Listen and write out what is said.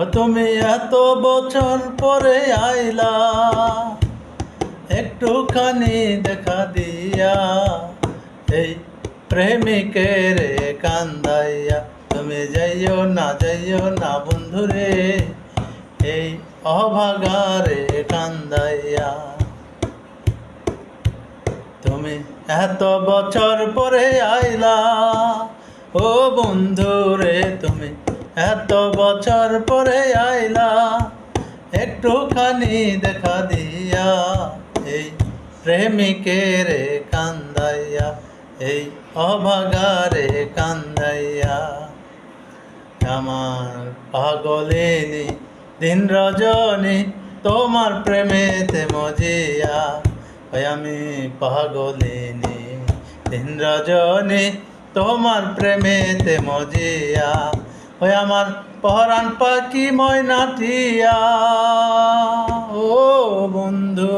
ও তুমি এত বছর পরে আইলা, একটুখানি দেখা দিয়া, এই প্রেমিকের কান্দাইয়া। তুমি যাইও না বন্ধুরে, এই অভাগারে কান্দাইয়া। তুমি এত বছর পরে আইলা, ও বন্ধুরে তুমি এত বছর পরে আইলা, একটুখানি দেখা দিয়া, এই প্রেমিকের কান্দাইয়া, এই অভাগারে কান্দাইয়া। আমার পাগলিনী দিন রজনী, তোমার প্রেমেতে মজিয়া। ওই আমি পাগলিনী দিন রজনী, তোমার প্রেমেতে মজিয়া। ওই আমার পরাণ পাখি ময়নাটিয়া, ও বন্ধু